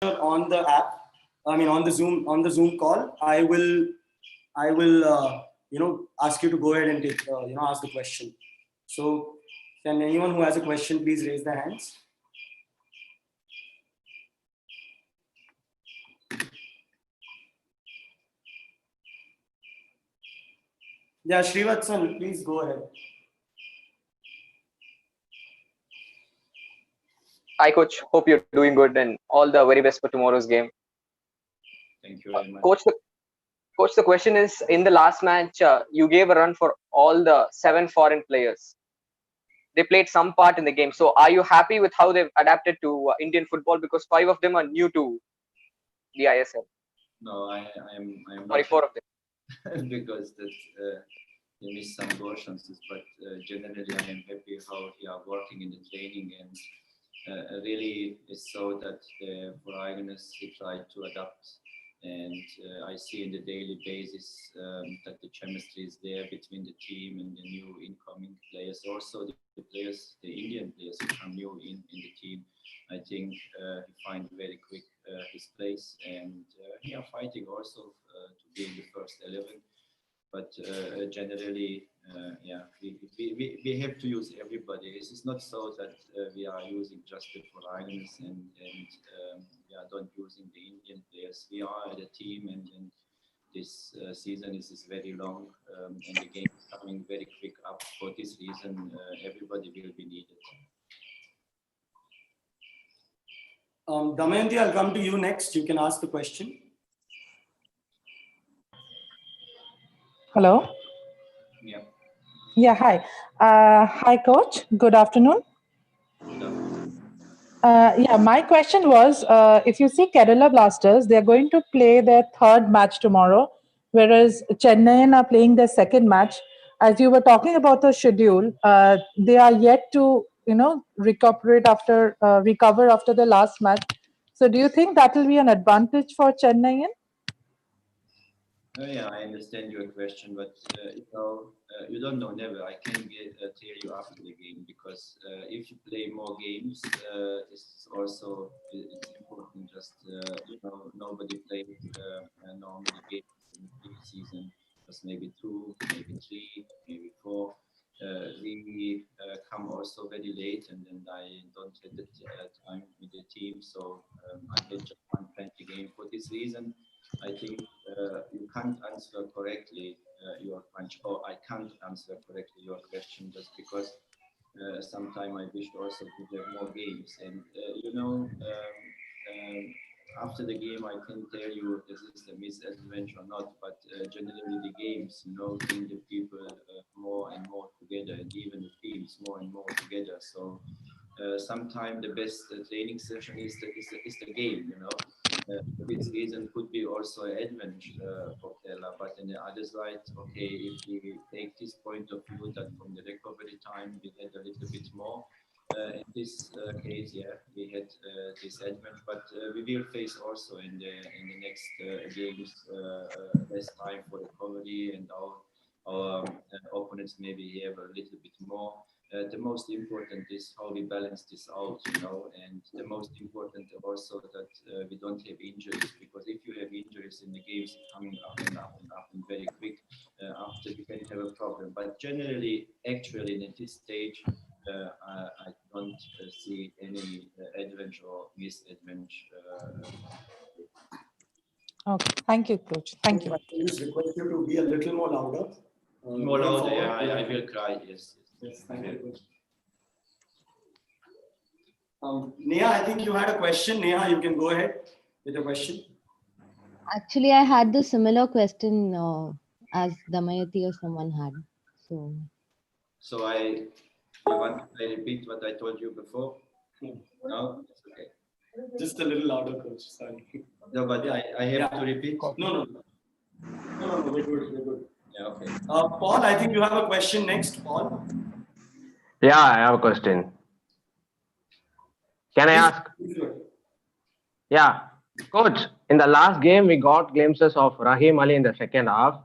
on the app, I mean on the Zoom call, I will ask you to go ahead and take ask the question. So can anyone who has a question please raise their hands? Yeah, Srivatsan, please go ahead. Hi, Coach. Hope you're doing good and all the very best for tomorrow's game. Thank you very much. Coach, the question is, in the last match, you gave a run for all the 7 foreign players. They played some part in the game. So are you happy with how they've adapted to Indian football? Because 5 of them are new to the ISL. No, I am Sorry, 4 of them. Because that they missed some versions, but generally I am happy how they are working in the training, and really it's so that for Agnes he tried to adapt, and I see in the daily basis that the chemistry is there between the team and the new incoming players. Also the players, the Indian players who come new in the team, I think he find very quick his place, and he are fighting also to be in the first 11. But generally, we have to use everybody. It's not so that we are using just the foreigners and we are not using the Indian players. We are a team, and this season is very long, and the game is coming very quick up. For this reason, everybody will be needed. Damayanti, I'll come to you next. You can ask the question. Hello. Yeah. Yeah. Hi. Hi, Coach. Good afternoon. Yeah. My question was, if you see Kerala Blasters, they are going to play their 3rd match tomorrow, whereas Chennaiyin are playing their 2nd match. As you were talking about the schedule, they are yet to recover after the last match. So, do you think that will be an advantage for Chennaiyin? Yeah, I understand your question, but you don't know never. I can tell you after the game, because if you play more games, it's also it's important. Just nobody played normally games in the season. Just maybe 2, maybe 3, maybe 4. We come also very late, and then I don't have the time with the team, so I had just one plenty game. For this reason, I think you can't answer correctly your question, or I can't answer correctly your question, just because sometimes I wish also to have more games. And after the game, I can tell you this is a misadventure or not, but generally the games, bring the people more and more together, and even the teams more and more together. So sometimes the best training session is the game, this reason could be also an advantage for Kerala, but on the other side, okay, if we take this point of view that from the recovery time we had a little bit more, in this case, yeah, we had this advantage, but we will face also in the next games less time for recovery, and our opponents maybe have a little bit more. The most important is how we balance this out, and the most important also that we don't have injuries, because if you have injuries in the games coming up and up and up and very quick, after you can have a problem. But generally, actually, in this stage, I don't see any advantage or misadvantage. Okay, thank you, Coach. Thank you. I just request you to be a little more louder. More louder, yeah, I will cry, yes. Yes, thank you. Neha, I think you had a question. Neha, you can go ahead with your question. Actually, I had the similar question as Damayanti or someone had. So you want to repeat what I told you before? No? It's okay. Just a little louder, Coach. Sorry. No, but I have to repeat? No, we're good. Yeah, okay. Paul, I think you have a question next, Paul. Yeah, I have a question. Can I ask? Yeah. Coach, in the last game, we got glimpses of Rahim Ali in the second half.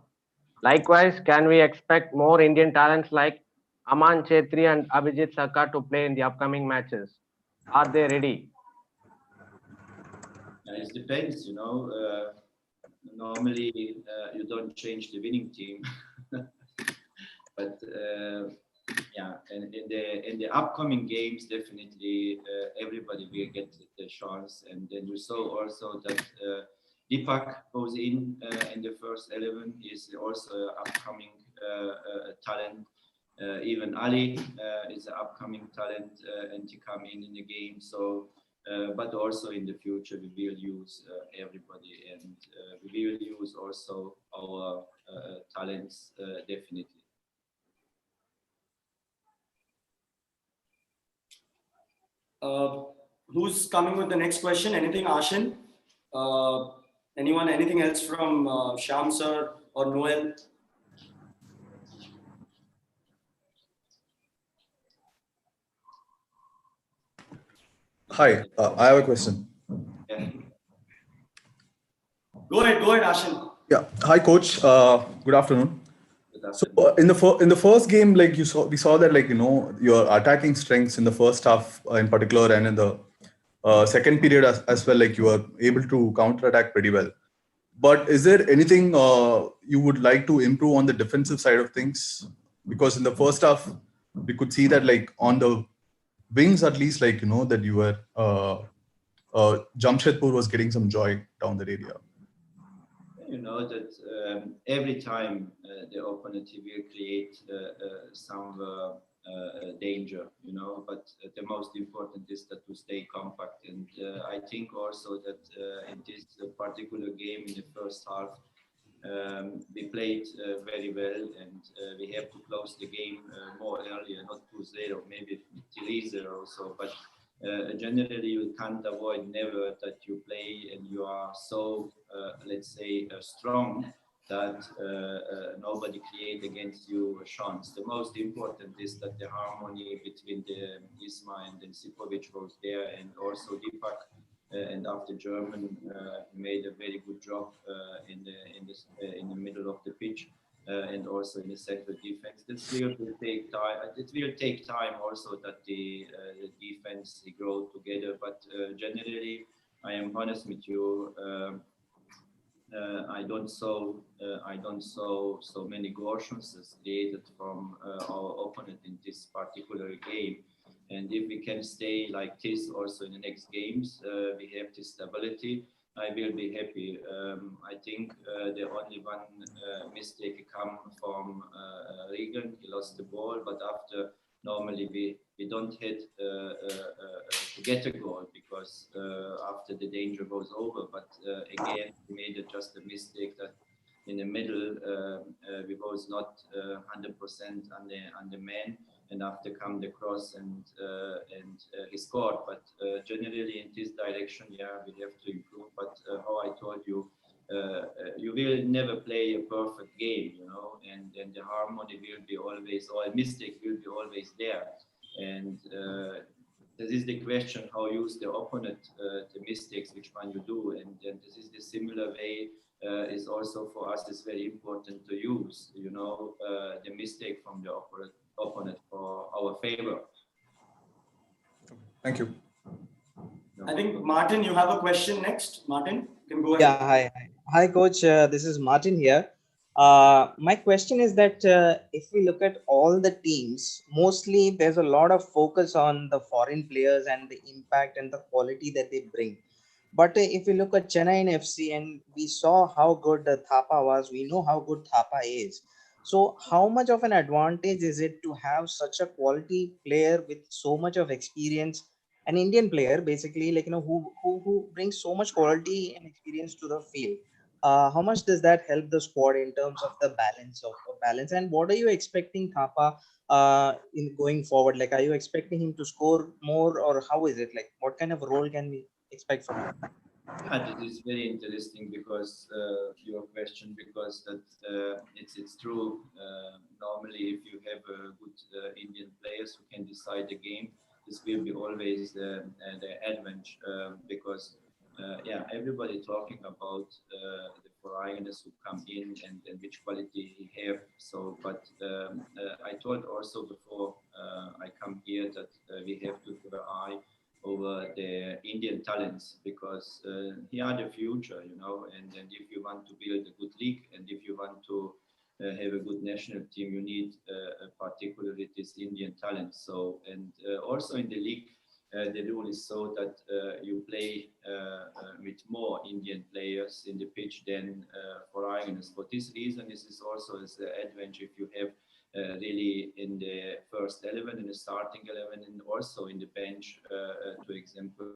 Likewise, can we expect more Indian talents like Aman Chetri and Abhijit Saka to play in the upcoming matches? Are they ready? It depends, you know. Normally, you don't change the winning team, but yeah, and in the upcoming games, definitely everybody will get the chance. And then you saw also that Deepak goes in the first 11 is also an upcoming talent. Even Ali is an upcoming talent, and he come in the game. So. But also in the future, we will use everybody, and we will use also our talents definitely. Who's coming with the next question? Anything, Ashin? Anyone? Anything else from Sham sir or Noel? Hi, I have a question. Yeah. Go ahead, Ashin. Yeah. Hi, coach. Good afternoon. Good afternoon. So in the first game, like we saw that like your attacking strengths in the first half in particular, and in the second period as well, like you were able to counter attack pretty well. But is there anything you would like to improve on the defensive side of things? Because in the first half, we could see that like on the wings at least, like that you were Jamshedpur was getting some joy down that area. You know that every time the opponent will create some danger, you know, but the most important is that to stay compact. And I think also that in this particular game in the first half, we played very well, and we have to close the game more earlier, not 2-0, maybe 3-0 also. But generally, you can't avoid never that you play and you are so, let's say, strong that nobody create against you a chance. The most important is that the harmony between the Isma and then Sipovic was there, and also Deepak. And after German made a very good job in the middle of the pitch and also in the central defense. This will take time. It will take time also that the defense grow together. But generally, I am honest with you. I don't saw so many goal chances created from our opponent in this particular game. And if we can stay like this also in the next games, we have this stability. I will be happy. I think the only one mistake come from Regan. He lost the ball, but after normally we don't hit to get a goal because after the danger goes over. But again, we made just a mistake that in the middle we was not 100% on the man. And after come the cross and he scored. But generally in this direction, yeah, we have to improve. But how I told you, you will never play a perfect game, you know, and the harmony will be always, or a mistake will be always there. And this is the question: how use the opponent the mistakes, which one you do, and this is the similar way. Is also for us is very important to use, you know, the mistake from the opponent for our favor. Thank you. I think Martin, you have a question next. Martin, you can go ahead. Yeah, hi, coach. This is Martin here. My question is that if we look at all the teams, mostly there's a lot of focus on the foreign players and the impact and the quality that they bring. But if we look at Chennaiyin FC and we saw how good Thapa was, we know how good Thapa is. So how much of an advantage is it to have such a quality player with so much of experience, an Indian player, basically, like, who brings so much quality and experience to the field? How much does that help the squad in terms of the balance? And what are you expecting Thapa in going forward? Like, are you expecting him to score more, or how is it? Like, what kind of role can we expect from him? Yeah, this is very interesting because your question, because that it's true. Normally, if you have good Indian players who can decide the game, this will be always the advantage because yeah, everybody talking about the foreigners who come in and which quality he have. So, but I told also before I come here that we have to have an eye over the Indian talents, because here are the future, you know, and if you want to build a good league, and if you want to have a good national team, you need particularly this Indian talent. So, and also in the league, the rule is so that you play with more Indian players in the pitch than foreigners. For this reason, this is also an advantage if you have really in the first 11, in the starting 11, and also in the bench, to example,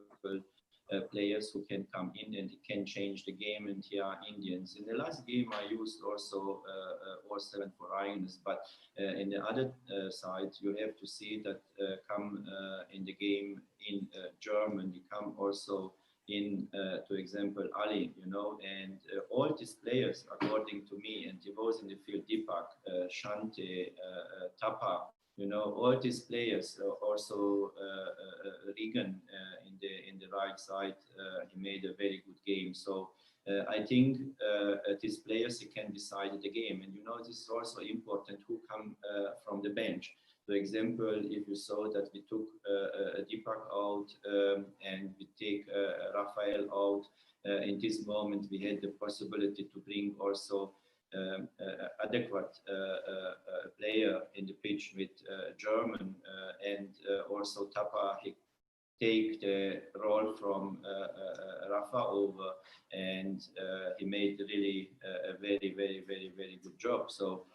players who can come in and can change the game, and here are Indians. In the last game, I used also all 7 foreigners, but in the other side, you have to see that come in the game in Germany, come also in, to example, Ali, you know, and all these players, according to me, and he was in the field, Deepak, Shante, Tapa, you know, all these players, also Regan in the right side, he made a very good game. So I think these players, he can decide the game, and you know, this is also important who come from the bench. For example, if you saw that we took Deepak out and we take Rafael out, in this moment we had the possibility to bring also adequate player in the pitch with German, and also Tapa, he take the role from Rafa over, and he made really a very good job. So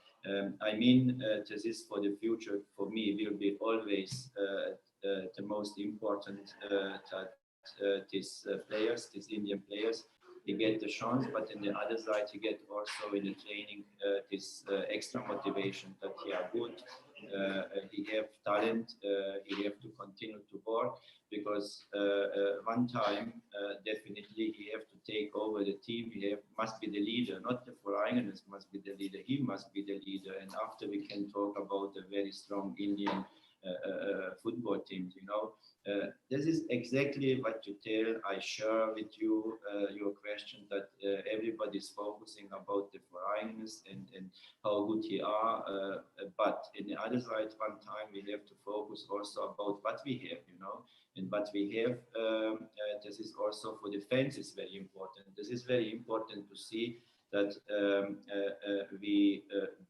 I mean, this is for the future. For me, will be always the most important that these players, these Indian players, he get the chance, but on the other side, he get also in the training this extra motivation that he are good, he have talent, he have to continue to work, because one time definitely he have to take over the team. He must be the leader, not the foreigners must be the leader. He must be the leader, and after we can talk about a very strong Indian football teams, you know. This is exactly what you tell. I share with you your question that everybody is focusing about the foreigners and how good he are, but in the other side, one time we have to focus also about what we have, you know, and what we have. This is also for the fans is very important. This is very important to see that we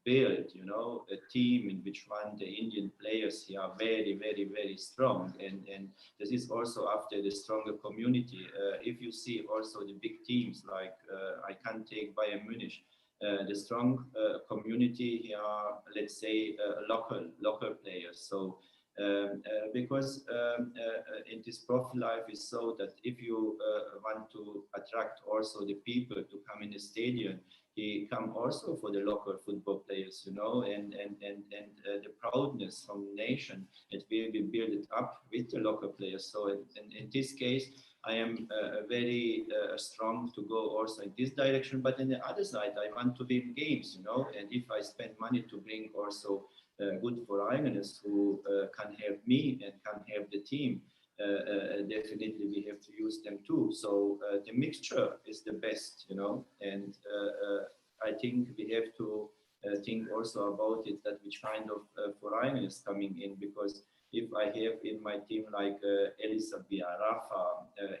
build, you know, a team in which one the Indian players here are very strong, and this is also after the stronger community. If you see also the big teams like I can take Bayern Munich, the strong community here are, let's say, local players. So because in this profit life is so that if you want to attract also the people to come in the stadium, he come also for the local football players, you know, and the proudness from the nation, it will be built up with the local players. So in this case, I am very strong to go also in this direction, but in the other side, I want to win games, you know, and if I spend money to bring also good foreigners who can help me and can help the team, definitely we have to use them too. So the mixture is the best, you know, and I think we have to think also about it, that which kind of foreigners coming in, because if I have in my team like Elisabia, Rafa,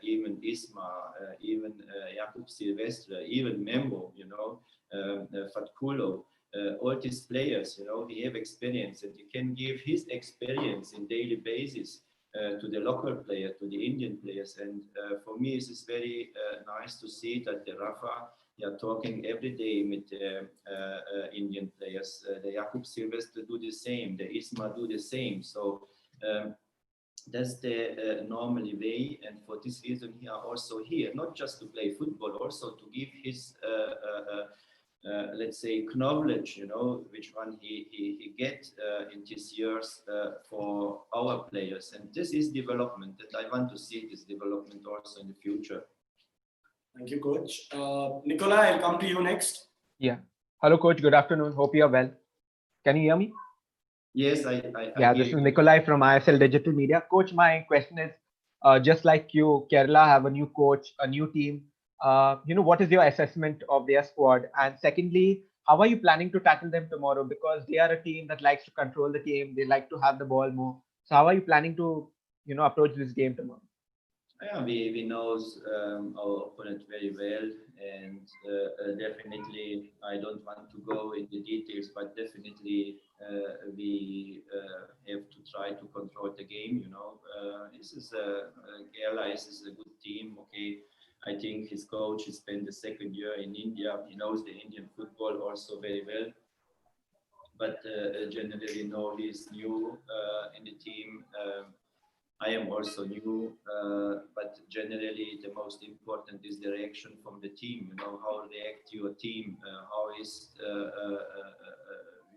even Isma, even Jakub Silvestre, even Memo, you know, Fatkulo, all these players, you know, he have experience, and he can give his experience in daily basis to the local player, to the Indian players. And for me, it is very nice to see that the Rafa, they are talking every day with the Indian players. The Jakub Silvestre do the same, the Isma do the same. So that's the normally way, and for this reason he are also here, not just to play football, also to give his let's say knowledge, you know, which one he get in these years for our players. And this is development, and I want to see this development also in the future. Thank you, Coach. Nicola, I'll come to you next. Yeah. Hello, Coach. Good afternoon. Hope you are well. Can you hear me? Yes, yeah, this is Nikolai from ISL Digital Media. Coach, my question is, just like you, Kerala have a new coach, a new team. You know, what is your assessment of their squad? And secondly, how are you planning to tackle them tomorrow? Because they are a team that likes to control the game. They like to have the ball more. So how are you planning to, you know, approach this game tomorrow? Yeah, we know our opponent very well, and definitely I don't want to go in the details, but definitely we have to try to control the game. This is Kerala is a good team. Okay, I think his coach has spent the second year in India. He knows the Indian football also very well, but generally, he's new in the team. I am also new, but generally the most important is the reaction from the team. How react your team? How is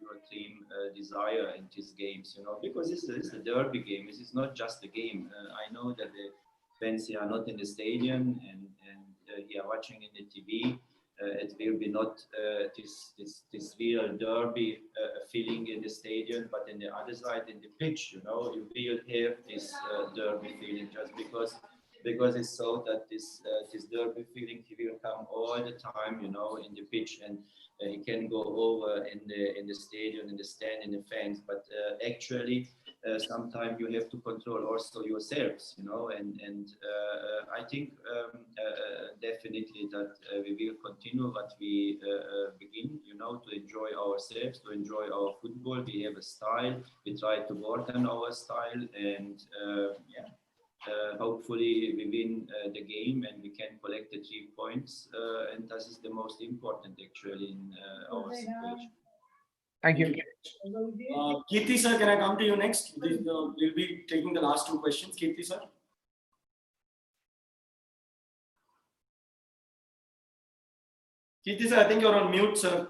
your team desire in these games? Because this is a derby game. This is not just a game. I know that the fans here are not in the stadium and here watching in the TV. It will be not this real derby feeling in the stadium, but in the other side, in the pitch, you will have this derby feeling just because it's so that this derby feeling he will come all the time, in the pitch, and he can go over in the stadium, in the stand, in the fans, but actually. Sometimes you have to control also yourselves, and I think definitely that we will continue what we begin, to enjoy ourselves, to enjoy our football. We have a style, we try to work on our style, and hopefully we win the game and we can collect the 3 points, and that is the most important actually in our situation. Thank you. Kirti sir, can I come to you next? We'll be taking the last 2 questions. Kirti sir. Kirti sir, I think you're on mute, sir.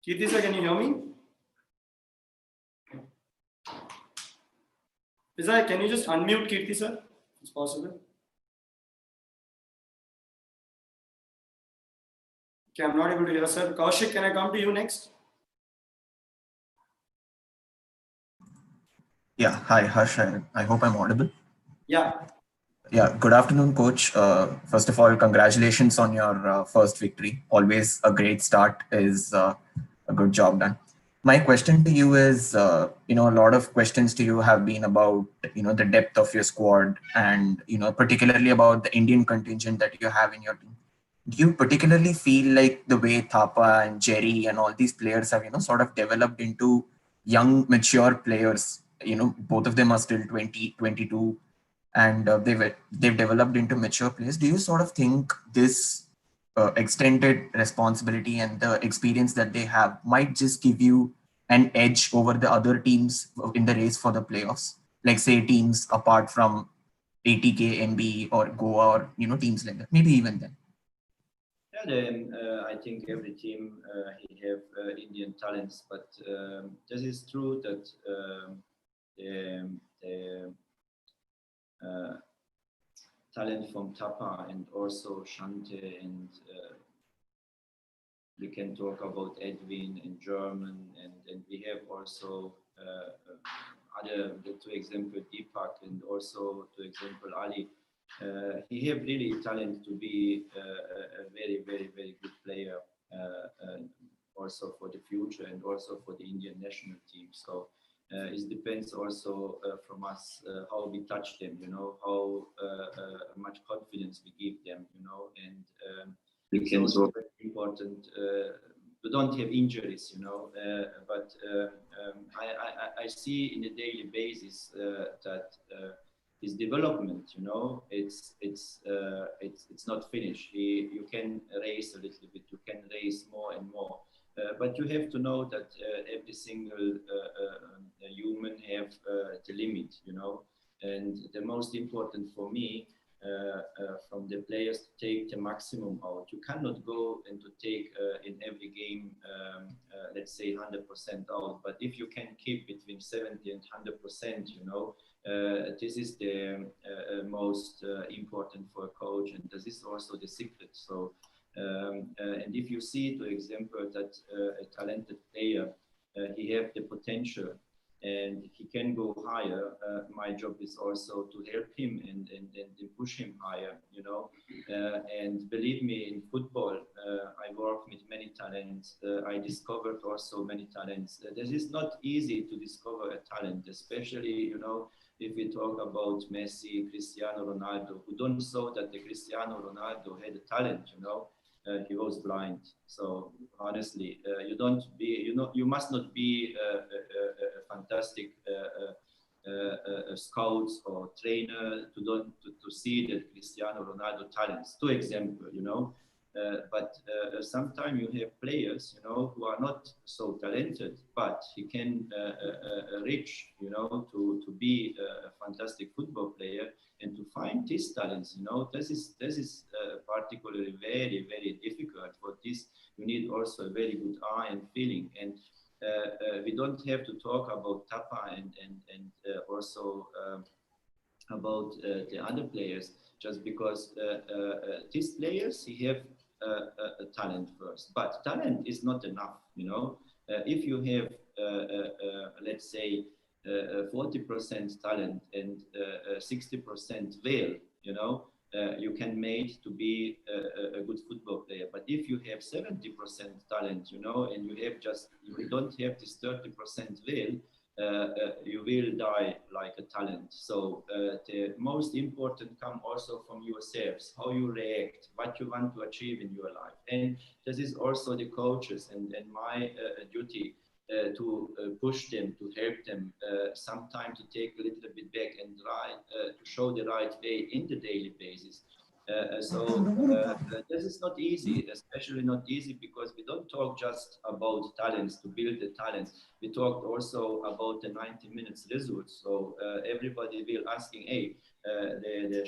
Kirti sir, can you hear me? Pizai, can you just unmute Kirti sir? If it's possible. Okay, I'm not able to hear, sir. Kaushik, can I come to you next? Yeah, hi, Harsh. I hope I'm audible. Yeah. Yeah, good afternoon, coach. First of all, congratulations on your first victory. Always a great start is a good job done. My question to you is, a lot of questions to you have been about, the depth of your squad and, particularly about the Indian contingent that you have in your team. Do you particularly feel like the way Thapa and Jerry and all these players have, sort of developed into young, mature players? Both of them are still 20, 22, and they've developed into mature players. Do you sort of think this extended responsibility and the experience that they have might just give you an edge over the other teams in the race for the playoffs? Like say teams apart from ATK, NB or Goa or, teams like that, maybe even then. Yeah, I think every team have Indian talents, but this is true that the talent from Tapa and also Shante, and we can talk about Edwin in German, and we have also other, to example, Deepak, and also, to example, Ali. He have really talent to be a very, very, very good player also for the future and also for the Indian national team. So it depends also from us how we touch them, how much confidence we give them, and it's also very important. We don't have injuries, but I see in a daily basis that his development, it's not finished. You can race a little bit, you can race more and more, but you have to know that every single human have the limit, and the most important for me from the players to take the maximum out. You cannot go and to take in every game, let's say 100% out, but if you can keep between 70 and 100%, this is the most important for a coach, and this is also the secret. So, and if you see, for example, that a talented player, he have the potential and he can go higher. My job is also to help him and push him higher, you know. And believe me, in football, I work with many talents. I discovered also many talents. This is not easy to discover a talent, especially, you know, if we talk about Messi, Cristiano Ronaldo, who don't saw that the Cristiano Ronaldo had a talent, you know. He was blind. So honestly, you must not be a fantastic scouts or trainer to see that Cristiano Ronaldo talents. To example, you know. But sometimes you have players, you know, who are not so talented, but he can reach, you know, to be a fantastic football player and to find these talents, you know. This is particularly very difficult. For this, you need also a very good eye and feeling. And we don't have to talk about Tapa and also about the other players, just because these players, he have a talent first, but talent is not enough, you know. If you have let's say 40% talent and 60% will, you know, you can make to be a good football player. But if you have 70% talent, you know, and you don't have this 30% will, you will die like a talent. So the most important come also from yourselves, how you react, what you want to achieve in your life. And this is also the coaches and my duty to push them, to help them, sometimes to take a little bit back and try to show the right way in the daily basis. This is not easy, especially not easy because we don't talk just about talents, to build the talents. We talked also about the 90 minutes results. So everybody will asking, hey, the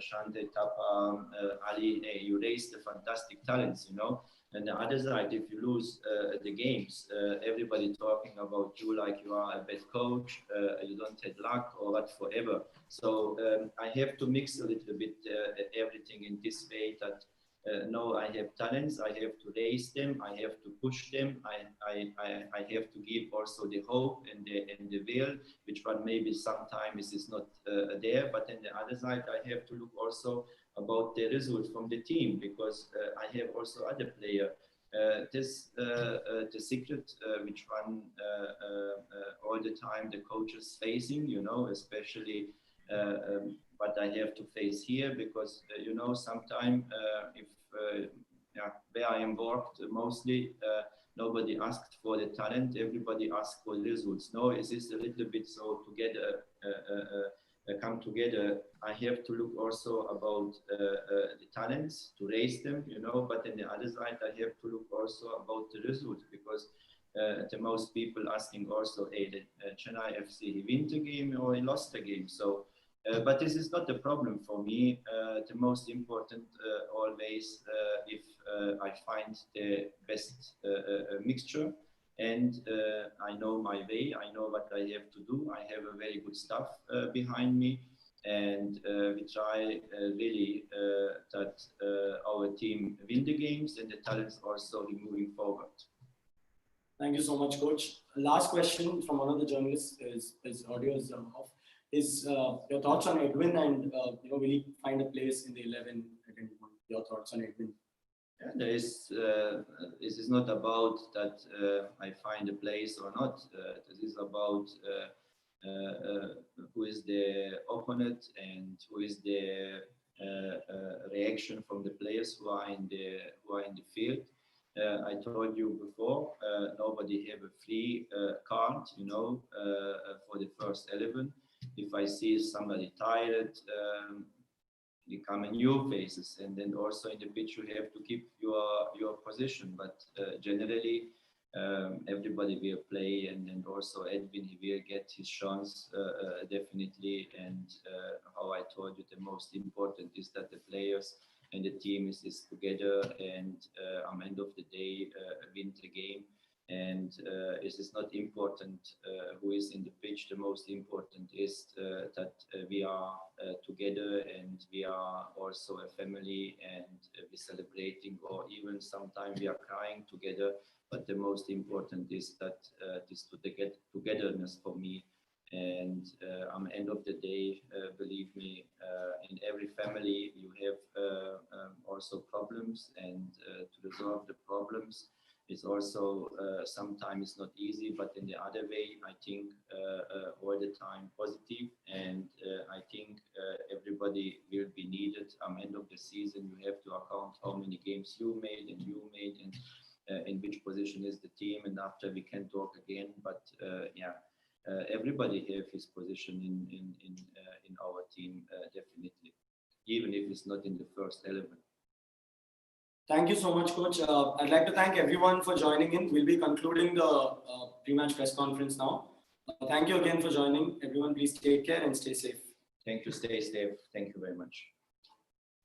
Shante, Tapa, Ali, hey, you raised the fantastic talents, you know. And the other side, if you lose the games, everybody talking about you like you are a bad coach, you don't have luck or whatever. So I have to mix a little bit everything in this way that no, I have talents, I have to raise them, I have to push them, I have to give also the hope and the will, which one maybe sometimes is not there, but on the other side, I have to look also about the results from the team, because I have also other player. The secret which one all the time the coach is facing, you know, especially what I have to face here, because you know, sometimes if where I am worked mostly, nobody asked for the talent, everybody asked for the results. No, it is a little bit so together come together. I have to look also about the talents, to raise them, you know, but on the other side, I have to look also about the results, because the most people asking also, hey, the Chennai FC, he win the game or he lost the game. So, but this is not the problem for me. The most important always, if I find the best mixture, and I know my way, I know what I have to do. I have a very good staff behind me, and we try really that our team win the games and the talents also moving forward. Thank you so much, Coach. Last question from one of the journalists is audio is off. Is your thoughts on Edwin, and you know, will he find a place in the 11 at any point? Your thoughts on Edwin? Yeah, there is. This is not about that I find a place or not. This is about who is the opponent and who is the reaction from the players who are in the field. I told you before, nobody have a free card, you know, for the first 11. If I see somebody tired, become a new faces, and then also in the pitch you have to keep your position. But generally, everybody will play, and also Edwin, he will get his chance definitely. And how I told you, the most important is that the players and the team is together, and at the end of the day, win the game. And it is not important who is in the pitch. The most important is that we are together, and we are also a family, and we're celebrating, or even sometimes we are crying together. But the most important is that this togetherness for me. And at the end of the day, believe me, in every family you have also problems, and to resolve the problems is also sometimes not easy, but in the other way, I think all the time positive, and I think everybody will be needed. At the end of the season, you have to account how many games you made, and in which position is the team, and after we can talk again. But yeah. Everybody have his position in our team, definitely, even if it's not in the first 11. Thank you so much, Coach. I'd like to thank everyone for joining in. We'll be concluding the pre-match press conference now. Thank you again for joining. Everyone, please take care and stay safe. Thank you. Stay safe. Thank you very much.